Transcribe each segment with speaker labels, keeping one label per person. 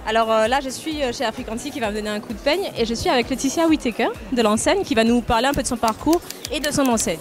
Speaker 1: Alors là, je suis chez Africanti qui va me donner un coup de peigne et je suis avec Laetitia Whittaker de l'enseigne qui va nous parler un peu de son parcours et de son enseigne.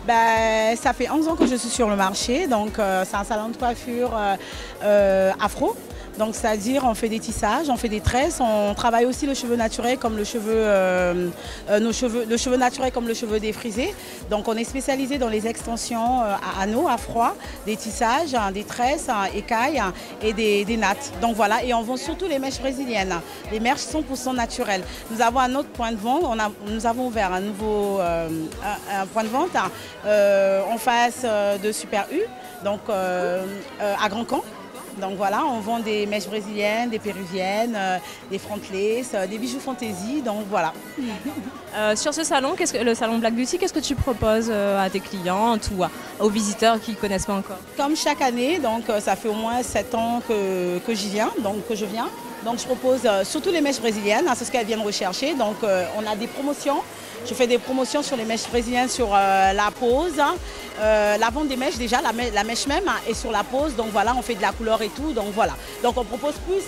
Speaker 2: Ça fait 11 ans que je suis sur le marché, donc c'est un salon de coiffure afro. Donc c'est-à-dire on fait des tissages, on fait des tresses, on travaille aussi le cheveu naturel comme le cheveu, le cheveu naturel comme le cheveu défrisé. Donc on est spécialisé dans les extensions à anneaux, à froid, des tissages, des tresses, écailles et des nattes. Donc voilà, et on vend surtout les mèches brésiliennes, les mèches 100% naturelles. Nous avons un autre point de vente, nous avons ouvert un nouveau un point de vente en face de Super U, donc à Grand Camp. Donc voilà, on vend des mèches brésiliennes, des péruviennes, des frontless, des bijoux fantaisie, donc voilà.
Speaker 1: Sur ce salon, le salon Black Beauty, qu'est-ce que tu proposes à tes clientes ou aux visiteurs qui ne connaissent pas encore?
Speaker 2: Comme chaque année, donc ça fait au moins 7 ans que je viens. Donc je propose surtout les mèches brésiliennes, c'est ce qu'elles viennent rechercher. Donc on a des promotions. Je fais des promotions sur les mèches brésiliennes, sur la pose, la vente des mèches déjà, la mèche même, et sur la pose. Donc voilà, on fait de la couleur et tout. Donc voilà. Donc on propose plus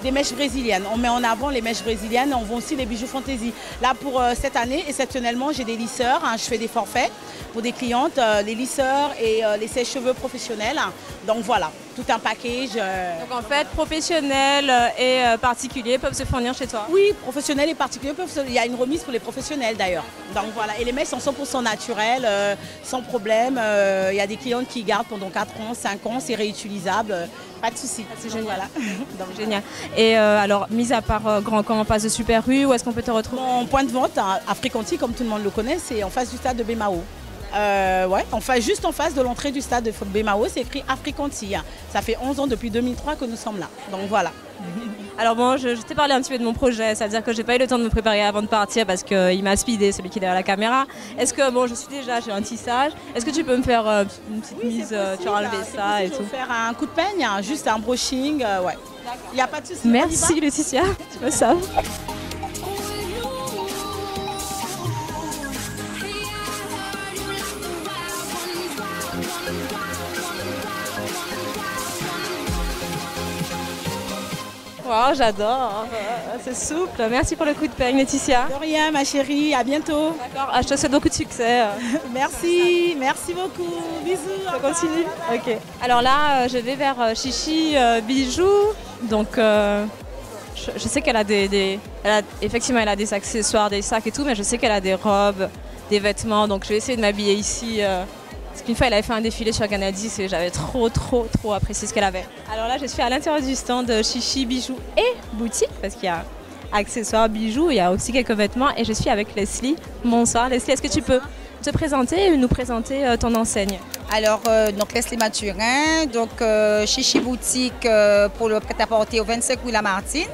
Speaker 2: des mèches brésiliennes. On met en avant les mèches brésiliennes, on vend aussi les bijoux fantaisie. Là pour cette année, exceptionnellement, j'ai des lisseurs, je fais des forfaits pour des clientes, les lisseurs et les sèche-cheveux professionnels. Donc voilà, tout un package.
Speaker 1: Donc en fait, professionnels et particuliers peuvent se fournir chez toi?
Speaker 2: Oui, professionnels et particuliers peuvent il y a une remise pour les professionnels d'ailleurs. Donc voilà, et les mèches sont 100% naturelles, sans problème. Il y a des clientes qui gardent pendant 4 ans, 5 ans, c'est réutilisable. Pas de souci.
Speaker 1: C'est génial.
Speaker 2: Voilà.
Speaker 1: Donc, génial. Et alors, mis à part Grand Camp en face de Super U, où est-ce qu'on peut te retrouver?
Speaker 2: Mon point de vente à Africanti, comme tout le monde le connaît, c'est en face du stade de Bemao. Juste en face de l'entrée du stade de Bemao, c'est écrit Africanti. Ça fait 11 ans, depuis 2003 que nous sommes là. Donc voilà.
Speaker 1: Alors bon, je t'ai parlé un petit peu de mon projet, c'est-à-dire que j'ai pas eu le temps de me préparer avant de partir parce qu'il m'a speedé, celui qui est derrière la caméra. Est-ce que, bon, j'ai un tissage, est-ce que tu peux me faire une petite mise, tu as enlevé ça et tout?
Speaker 2: Je vais faire un coup de peigne, juste un brushing, ouais. Il n'y a pas de souci.
Speaker 1: Merci Laetitia, tu me sauves. Wow, j'adore, c'est souple. Merci pour le coup de peigne, Laetitia.
Speaker 2: De rien, ma chérie, à bientôt.
Speaker 1: D'accord, je te souhaite beaucoup de succès.
Speaker 2: Merci, merci beaucoup. Bisous.
Speaker 1: Ça continue. Ok. Alors là, je vais vers Chichi Bijoux. Donc, je sais qu'elle a effectivement, elle a des accessoires, des sacs et tout, mais je sais qu'elle a des robes, des vêtements. Donc, je vais essayer de m'habiller ici. Parce qu'une fois, elle avait fait un défilé sur Canal 10 et j'avais trop apprécié ce qu'elle avait. Alors là, je suis à l'intérieur du stand de Chichi Bijoux et Boutique, parce qu'il y a accessoires, bijoux, il y a aussi quelques vêtements. Et je suis avec Leslie. Bonsoir Leslie, est-ce que tu peux te présenter et nous présenter ton enseigne?
Speaker 3: Alors, donc Leslie Mathurin, donc Chichi Boutique pour le prêt-à-porter au 25 rue Lamartine.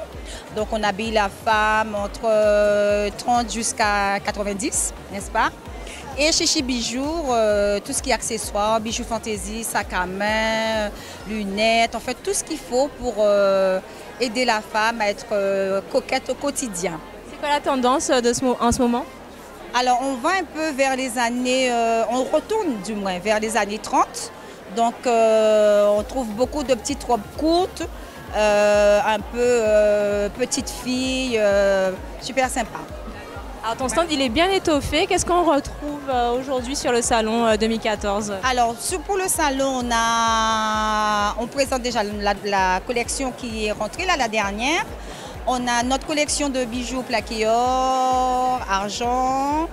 Speaker 3: Donc on habille la femme entre 30 jusqu'à 90, n'est-ce pas? Et Chichi Bijoux, tout ce qui est accessoires, bijoux fantaisie, sac à main, lunettes, en fait tout ce qu'il faut pour aider la femme à être coquette au quotidien.
Speaker 1: C'est quoi la tendance en ce moment?
Speaker 3: Alors on va un peu vers les années, on retourne du moins vers les années 30. Donc on trouve beaucoup de petites robes courtes, un peu petite fille, super sympa.
Speaker 1: Alors ton stand il est bien étoffé, qu'est-ce qu'on retrouve aujourd'hui sur le salon 2014?
Speaker 3: Alors pour le salon, on présente déjà la collection qui est rentrée là, la dernière. On a notre collection de bijoux plaqués or, argent.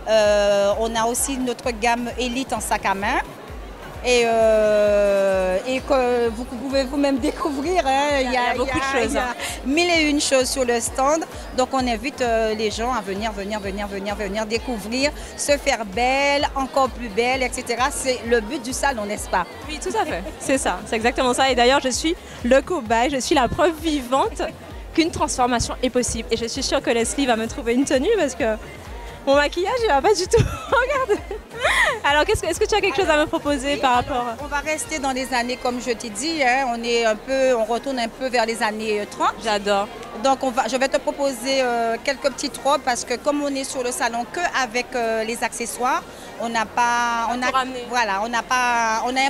Speaker 3: On a aussi notre gamme élite en sac à main. Et que vous pouvez vous-même découvrir. Hein.
Speaker 1: Il y a beaucoup de choses.
Speaker 3: Il y a 1001 choses sur le stand. Donc on invite les gens à venir découvrir, se faire belle, encore plus belle, etc. C'est le but du salon, n'est-ce pas?
Speaker 1: Oui, tout à fait. C'est ça, c'est exactement ça. Et d'ailleurs, je suis le cobaye, je suis la preuve vivante qu'une transformation est possible. Et je suis sûre que Leslie va me trouver une tenue parce que mon maquillage, il va pas du tout. Regardez. Alors, est-ce que tu as quelque chose à me proposer par rapport...
Speaker 3: On va rester dans les années, comme je t'ai dit, hein, on retourne un peu vers les années 30.
Speaker 1: J'adore.
Speaker 3: Donc je vais te proposer quelques petites robes parce que comme on est sur le salon que avec les accessoires, on a un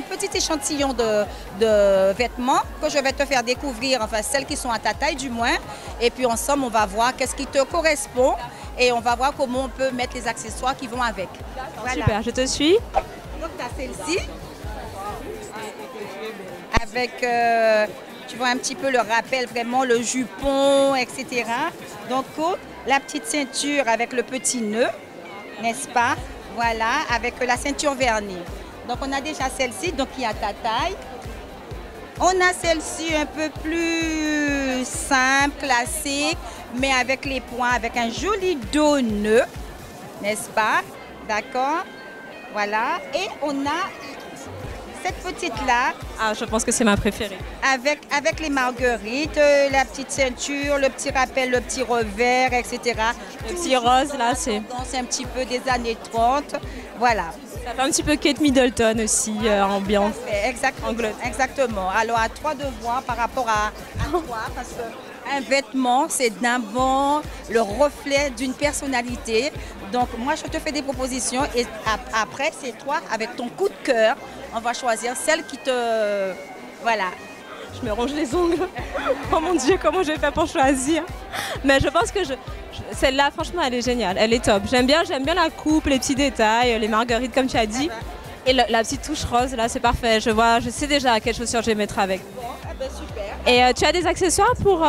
Speaker 3: petit échantillon de vêtements que je vais te faire découvrir, enfin celles qui sont à ta taille du moins. Et puis ensemble, on va voir qu'est-ce qui te correspond et on va voir comment on peut mettre les accessoires qui vont avec.
Speaker 1: Voilà. Super, je te suis.
Speaker 3: Donc tu as celle-ci avec... tu vois un petit peu le rappel, vraiment le jupon, etc. Donc, la petite ceinture avec le petit nœud, n'est-ce pas? Voilà, avec la ceinture vernie. Donc, on a déjà celle-ci, donc qui est à ta taille. On a celle-ci un peu plus simple, classique, mais avec les points, avec un joli dos nœud, n'est-ce pas? D'accord? Voilà. Et on a... cette petite-là.
Speaker 1: Ah, je pense que c'est ma préférée.
Speaker 3: Avec les marguerites, la petite ceinture, le petit rappel, le petit revers, etc.
Speaker 1: Le petit rose, là, c'est...
Speaker 3: C'est un petit peu des années 30. Voilà.
Speaker 1: Ça fait un petit peu Kate Middleton aussi, ambiance.
Speaker 3: Exactement. Alors, à toi de voir par rapport à toi, parce qu'un vêtement, c'est d'abord le reflet d'une personnalité. Donc, moi, je te fais des propositions et après, c'est toi, avec ton coup de cœur, on va choisir celle qui te... Voilà.
Speaker 1: Je me ronge les ongles. Oh mon Dieu, comment je vais faire pour choisir? Mais je pense que celle-là, franchement, elle est géniale. Elle est top. J'aime bien la coupe, les petits détails, les marguerites, comme tu as dit. Et la petite touche rose, là, c'est parfait. Je sais déjà quelle chaussure je vais mettre avec.
Speaker 3: Bon, ben super.
Speaker 1: Et tu as des accessoires pour...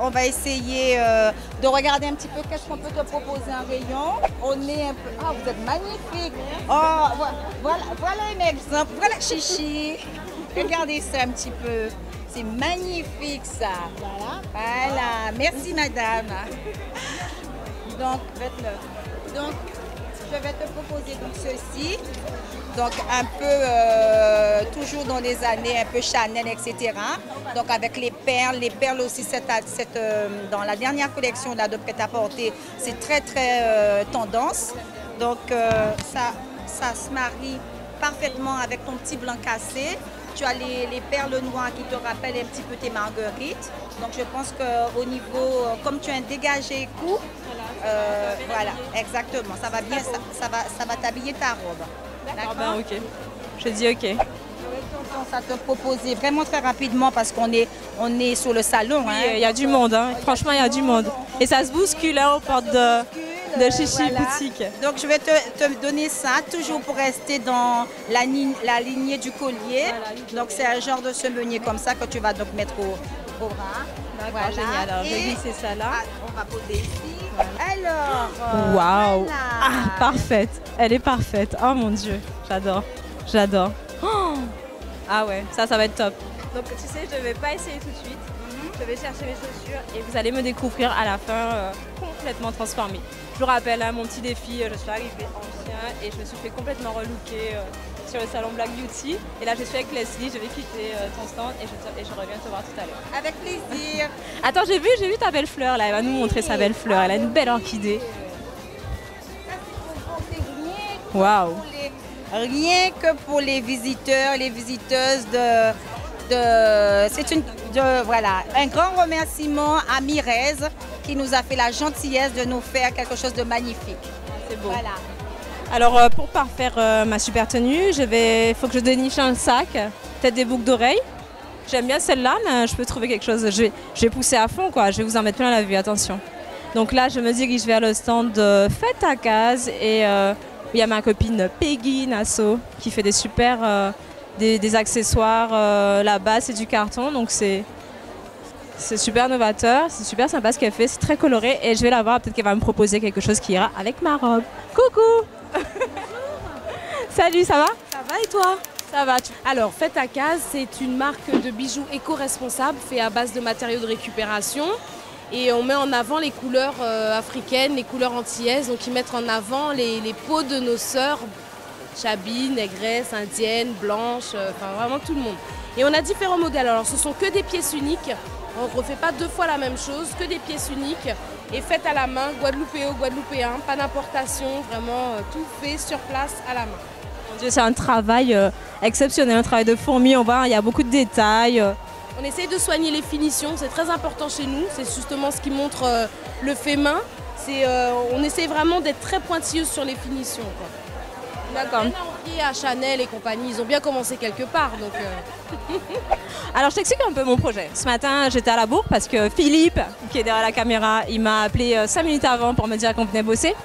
Speaker 3: On va essayer de regarder un petit peu qu'est-ce qu'on peut te proposer en rayon. On est un peu... Ah, vous êtes magnifique. Oh, voilà un exemple. Voilà Chichi. Regardez ça un petit peu. C'est magnifique ça. Voilà. Merci madame. Donc, 29. Donc, je vais te proposer donc ceci. Donc un peu, toujours dans les années un peu Chanel, etc. Donc avec les perles aussi, dans la dernière collection là, de prêt-à-porter, c'est très tendance. Donc ça se marie parfaitement avec ton petit blanc cassé. Tu as les perles noires qui te rappellent un petit peu tes marguerites. Donc je pense qu'au niveau, comme tu as un dégagé cou, voilà, exactement, ça va bien, ça va t'habiller ta robe.
Speaker 1: D'accord, ben ok. Je dis ok.
Speaker 3: Je vais tendance à te proposer vraiment très rapidement parce qu'on est sur le salon.
Speaker 1: Oui, il y a du monde, hein. Franchement, il y a du monde. Et ça se bouscule hein, aux portes de Chichi Boutique.
Speaker 3: Donc je vais te donner ça, toujours pour rester dans la lignée du collier. Donc c'est un genre de semenier comme ça que tu vas donc mettre au bras.
Speaker 1: Voilà. Génial, alors je vais glisser ça là.
Speaker 3: On va poser ici. Alors,
Speaker 1: waouh,
Speaker 3: voilà.
Speaker 1: Ah, parfaite, elle est parfaite. Oh mon Dieu, j'adore. Oh, ah ouais, ça va être top. Donc tu sais, je ne vais pas essayer tout de suite. Je vais chercher mes chaussures et vous allez me découvrir à la fin complètement transformée. Je vous rappelle, hein, mon petit défi, je suis arrivée en chien et je me suis fait complètement relooker sur le salon Black Beauty. Et là, je suis avec Leslie, je vais quitter ton stand et je reviens te voir tout à l'heure.
Speaker 3: Avec plaisir.
Speaker 1: Attends, j'ai vu ta belle fleur là, elle va nous montrer sa belle fleur, elle a une belle orchidée. Waouh.
Speaker 3: Rien que pour les visiteurs, les visiteuses voilà, un grand remerciement à Mirez qui nous a fait la gentillesse de nous faire quelque chose de magnifique.
Speaker 1: C'est beau.
Speaker 3: Voilà.
Speaker 1: Alors pour parfaire ma super tenue, il faut que je déniche un sac, peut-être des boucles d'oreilles. J'aime bien celle-là, mais je peux trouver quelque chose. Je vais pousser à fond, quoi. Je vais vous en mettre plein la vue, attention. Donc là, je me dirige vers le stand de Fête à Case et il y a ma copine Peggy Nassau qui fait des super des accessoires. Là-bas, c'est du carton, donc c'est super novateur, c'est super sympa ce qu'elle fait, c'est très coloré et je vais la voir, peut-être qu'elle va me proposer quelque chose qui ira avec ma robe. Coucou. Salut, ça va?
Speaker 4: Ça va et toi?
Speaker 1: Ça va.
Speaker 4: Alors, Fête à Case, c'est une marque de bijoux éco-responsables fait à base de matériaux de récupération. Et on met en avant les couleurs africaines, les couleurs antillaises, donc ils mettent en avant les peaux de nos sœurs, chabines, négresses, indiennes, blanches, enfin vraiment tout le monde. Et on a différents modèles, alors ce sont que des pièces uniques, on ne refait pas deux fois la même chose, que des pièces uniques. et faite à la main, guadeloupéo, guadeloupéen, pas d'importation, vraiment tout fait sur place à la main.
Speaker 1: Mon Dieu, c'est un travail exceptionnel, un travail de fourmi, on voit, il y a beaucoup de détails.
Speaker 4: On essaye de soigner les finitions, c'est très important chez nous, c'est justement ce qui montre le fait main. On essaie vraiment d'être très pointilleuse sur les finitions.
Speaker 1: D'accord.
Speaker 4: À Chanel et compagnie, ils ont bien commencé quelque part. Donc,
Speaker 1: Alors je t'explique un peu mon projet. Ce matin j'étais à la bourre parce que Philippe, qui est derrière la caméra, il m'a appelé 5 minutes avant pour me dire qu'on venait bosser.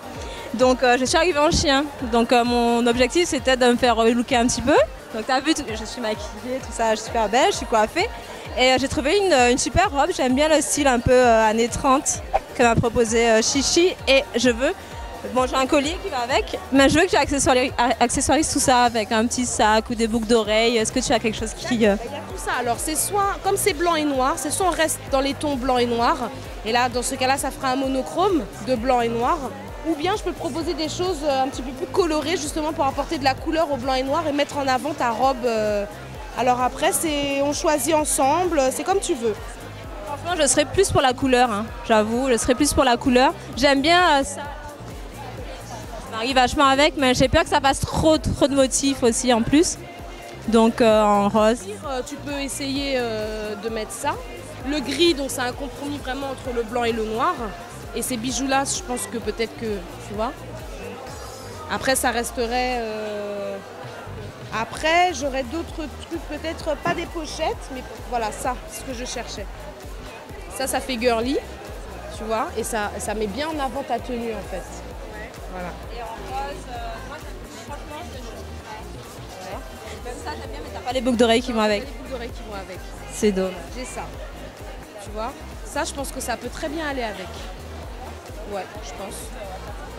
Speaker 1: Donc je suis arrivée en chien. Donc mon objectif c'était de me faire looker un petit peu. Donc tu as vu, je suis maquillée, tout ça, je suis super belle, je suis coiffée. Et j'ai trouvé une super robe, j'aime bien le style un peu années 30 que m'a proposé Chichi. Et je veux, bon j'ai un collier qui va avec, mais je veux que tu accessoirises tout ça avec un petit sac ou des boucles d'oreilles. Est-ce que tu as quelque chose qui...
Speaker 4: Il y a tout ça, alors c'est soit, comme c'est blanc et noir, c'est soit on reste dans les tons blanc et noir. Et là, dans ce cas-là, ça fera un monochrome de blanc et noir. Ou bien je peux te proposer des choses un petit peu plus colorées justement pour apporter de la couleur au blanc et noir et mettre en avant ta robe. Alors après, on choisit ensemble, c'est comme tu veux.
Speaker 1: Franchement, je serais plus pour la couleur, hein, j'avoue, je serais plus pour la couleur. J'aime bien ça. Ça m'arrive vachement avec, mais j'ai peur que ça fasse trop de motifs aussi en plus. Donc en rose.
Speaker 4: Tu peux essayer de mettre ça. Le gris, donc c'est un compromis vraiment entre le blanc et le noir. Et ces bijoux-là, je pense que peut-être que, tu vois. Après, ça resterait... Après, j'aurais d'autres trucs, peut-être pas des pochettes, mais voilà, ça, c'est ce que je cherchais. Ça fait girly, tu vois, et ça met bien en avant ta tenue, en fait. Ouais. Voilà.
Speaker 1: Et en rose, moi, franchement, même ça, j'aime bien, mais t'as pas les boucles d'oreilles qui vont avec.
Speaker 4: Les boucles d'oreilles qui vont avec.
Speaker 1: C'est dommage.
Speaker 4: J'ai ça, tu vois. Ça, je pense que ça peut très bien aller avec. Ouais, je pense.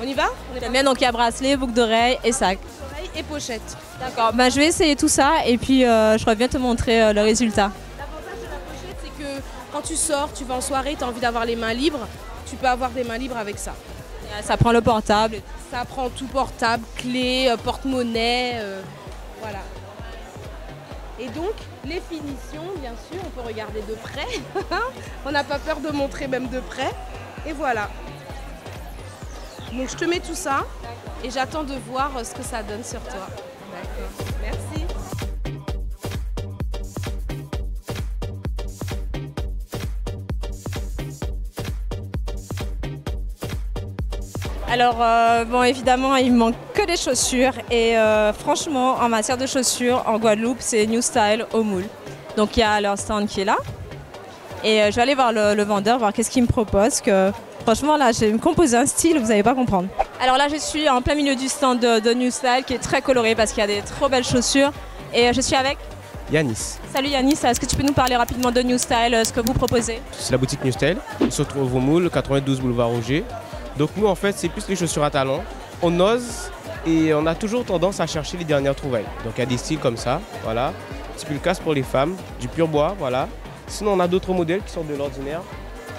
Speaker 4: On y va?
Speaker 1: J'aime bien, donc il y a bracelet, boucles d'oreilles et sac.
Speaker 4: Oreilles et pochette.
Speaker 1: D'accord, bah, je vais essayer tout ça et puis je reviens te montrer le résultat.
Speaker 4: L'avantage de la pochette, c'est que quand tu sors, tu vas en soirée, tu as envie d'avoir les mains libres, tu peux avoir des mains libres avec ça.
Speaker 1: Ça prend le portable.
Speaker 4: Ça prend tout portable, clé, porte-monnaie, voilà. Et donc, les finitions, bien sûr, on peut regarder de près. On n'a pas peur de montrer même de près. Et voilà. Donc je te mets tout ça et j'attends de voir ce que ça donne sur toi. D'accord. Merci.
Speaker 1: Alors, bon, évidemment, il me manque que des chaussures. Et franchement, en matière de chaussures, en Guadeloupe, c'est New Style au moule. Donc, il y a leur stand qui est là. Et je vais aller voir le vendeur, voir qu'est-ce qu'il me propose. Franchement, là, je vais me composer un style, vous n'allez pas comprendre. Alors là, je suis en plein milieu du stand de New Style, qui est très coloré parce qu'il y a des trop belles chaussures. Et je suis avec
Speaker 5: Yanis.
Speaker 1: Salut Yanis, est-ce que tu peux nous parler rapidement de New Style, ce que vous proposez?
Speaker 5: C'est la boutique New Style. On se retrouve au Moule, 92 boulevard Roger. Donc nous, en fait, c'est plus les chaussures à talons. On ose et on a toujours tendance à chercher les dernières trouvailles. Donc il y a des styles comme ça, voilà. Petit pull casse pour les femmes, du pur bois, voilà. Sinon, on a d'autres modèles qui sortent de l'ordinaire,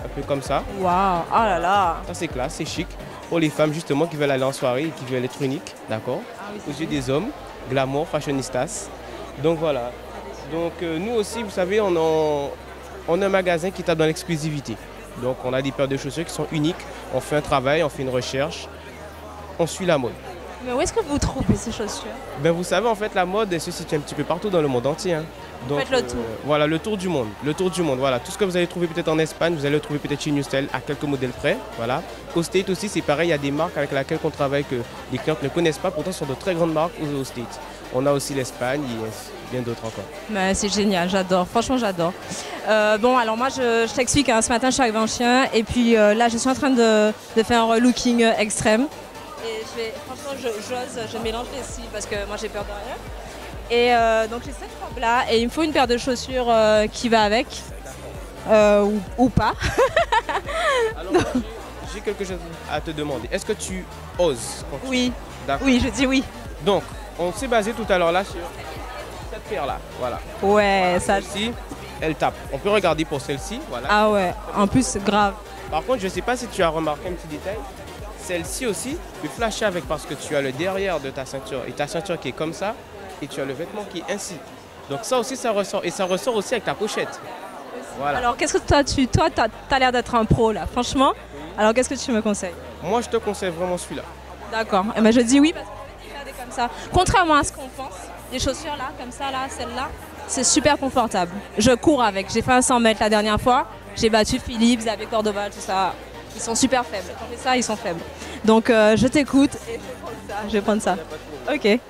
Speaker 5: un peu comme ça.
Speaker 1: Waouh, oh là là.
Speaker 5: Ça, c'est classe, c'est chic. Pour les femmes, justement, qui veulent aller en soirée et qui veulent être uniques, d'accord. Aux yeux des hommes, glamour, fashionistas. Donc voilà. Donc nous aussi, vous savez, on a un magasin qui tape dans l'exclusivité. Donc on a des paires de chaussures qui sont uniques. On fait un travail, on fait une recherche, on suit la mode.
Speaker 1: Mais où est-ce que vous trouvez ces chaussures?
Speaker 5: Ben, vous savez, en fait, la mode elle se situe un petit peu partout dans le monde entier. Hein. Donc,
Speaker 1: faites le tour.
Speaker 5: Voilà, le tour du monde. Le tour du monde, voilà. Tout ce que vous allez trouver peut-être en Espagne, vous allez le trouver peut-être chez New Style à quelques modèles près. Voilà. Au States aussi, c'est pareil, il y a des marques avec lesquelles on travaille que les clients ne connaissent pas, pourtant ce sont de très grandes marques aux States. On a aussi l'Espagne et bien d'autres encore.
Speaker 1: Mais c'est génial, j'adore, franchement j'adore. Bon alors moi je t'explique, hein, ce matin je suis arrivée en chien et puis là je suis en train de faire un looking extrême. Et franchement je mélange les styles parce que moi j'ai peur de rien. Et donc j'ai cette robe là et il me faut une paire de chaussures qui va avec, ou pas.
Speaker 5: Alors j'ai quelque chose à te demander, est-ce que tu oses?
Speaker 1: Oui, oui je dis oui.
Speaker 5: Donc on s'est basé tout à l'heure là sur cette paire là, voilà.
Speaker 1: Ouais, ça.
Speaker 5: Celle-ci, elle tape. On peut regarder pour celle-ci, voilà.
Speaker 1: Ah ouais, en plus c'est grave.
Speaker 5: Par contre, je ne sais pas si tu as remarqué un petit détail. Celle-ci aussi, tu peux flasher avec parce que tu as le derrière de ta ceinture et ta ceinture qui est comme ça et tu as le vêtement qui est ainsi. Donc ça aussi, ça ressort et ça ressort aussi avec ta pochette. Voilà.
Speaker 1: Alors qu'est-ce que toi, t'as l'air d'être un pro là, franchement. Alors qu'est-ce que tu me conseilles?
Speaker 5: Moi, je te conseille vraiment celui-là.
Speaker 1: D'accord. Et ben je dis oui parce que comme ça. Contrairement à ce qu'on pense, les chaussures là, comme ça là, celle-là, c'est super confortable. Je cours avec. J'ai fait un 100 mètres la dernière fois. J'ai battu Philippe, Xavier Cordoba, tout ça. Ils sont super faibles. Quand on fait ça, ils sont faibles. Donc je t'écoute et je vais prendre ça. Ok.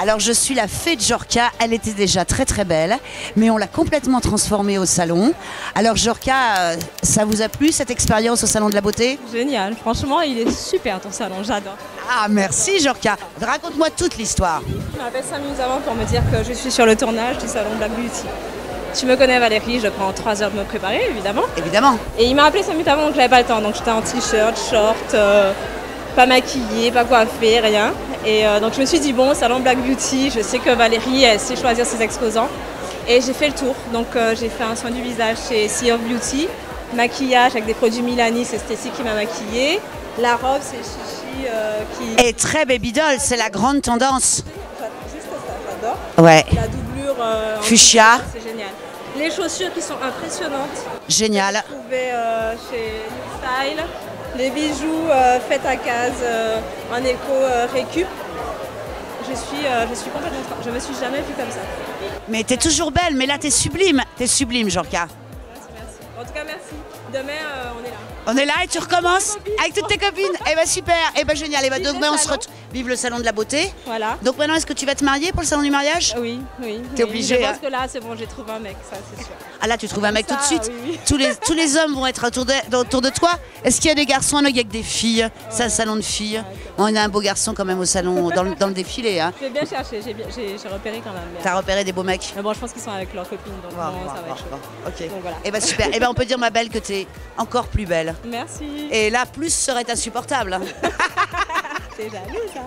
Speaker 6: Alors je suis la fée de Jorka, elle était déjà très très belle, mais on l'a complètement transformée au salon. Alors Jorka, ça vous a plu cette expérience au Salon de la Beauté?
Speaker 1: Génial, franchement il est super ton salon, j'adore.
Speaker 6: Ah merci Jorka, raconte-moi toute l'histoire.
Speaker 1: Je m'appelle 5 minutes avant pour me dire que je suis sur le tournage du Salon Black Beauty. Tu me connais Valérie, je prends 3 heures de me préparer évidemment.
Speaker 6: Évidemment.
Speaker 1: Et il m'a appelé 5 minutes avant donc j'avais pas le temps, donc j'étais en t-shirt, short, pas maquillée, pas coiffée, rien. Et donc je me suis dit bon, Salon Black Beauty, je sais que Valérie elle sait choisir ses exposants. Et j'ai fait le tour, donc j'ai fait un soin du visage chez Sea of Beauty, maquillage avec des produits Milani, c'est Stécie qui m'a maquillée. La robe c'est Chichi qui...
Speaker 6: Et très baby doll, c'est la grande tendance.
Speaker 1: Juste ça, j'adore.
Speaker 6: Ouais.
Speaker 1: La doublure
Speaker 6: fuchsia.
Speaker 1: C'est génial. Les chaussures qui sont impressionnantes.
Speaker 6: Génial.
Speaker 1: Je trouvais chez New Style. Les bijoux faits à case en éco récup. Je suis complètement... Je me suis jamais vue comme ça.
Speaker 6: Mais t'es toujours belle, mais là t'es sublime Jorka.
Speaker 1: Merci. En tout cas merci. Demain on est là.
Speaker 6: On est là et tu recommences avec toutes tes copines. Eh ben super, eh ben génial. Eh ben, donc on se retrouve. Vive le Salon de la Beauté.
Speaker 1: Voilà.
Speaker 6: Donc maintenant, est-ce que tu vas te marier pour le Salon du mariage?
Speaker 1: Oui, oui.
Speaker 6: T'es obligée.
Speaker 1: Je pense que là, c'est bon, j'ai trouvé un mec, ça c'est sûr.
Speaker 6: Ah là, tu trouves un mec tout de suite.
Speaker 1: Oui, oui.
Speaker 6: Tous les hommes vont être autour de toi. Est-ce qu'il y a des garçons? Non, il y a que des filles. C'est un salon de filles. On a un beau garçon quand même au salon, dans le défilé. Hein.
Speaker 1: J'ai bien cherché, j'ai repéré quand même.
Speaker 6: T'as repéré des beaux mecs?
Speaker 1: Mais bon, je pense qu'ils sont avec leurs copines, donc bon, ça va être chaud.
Speaker 6: Ok.
Speaker 1: Donc, voilà.
Speaker 6: Eh ben super. Eh ben on peut dire ma belle que t'es encore plus belle.
Speaker 1: Merci.
Speaker 6: Et là, plus serait insupportable.
Speaker 1: C'est jaloux ça.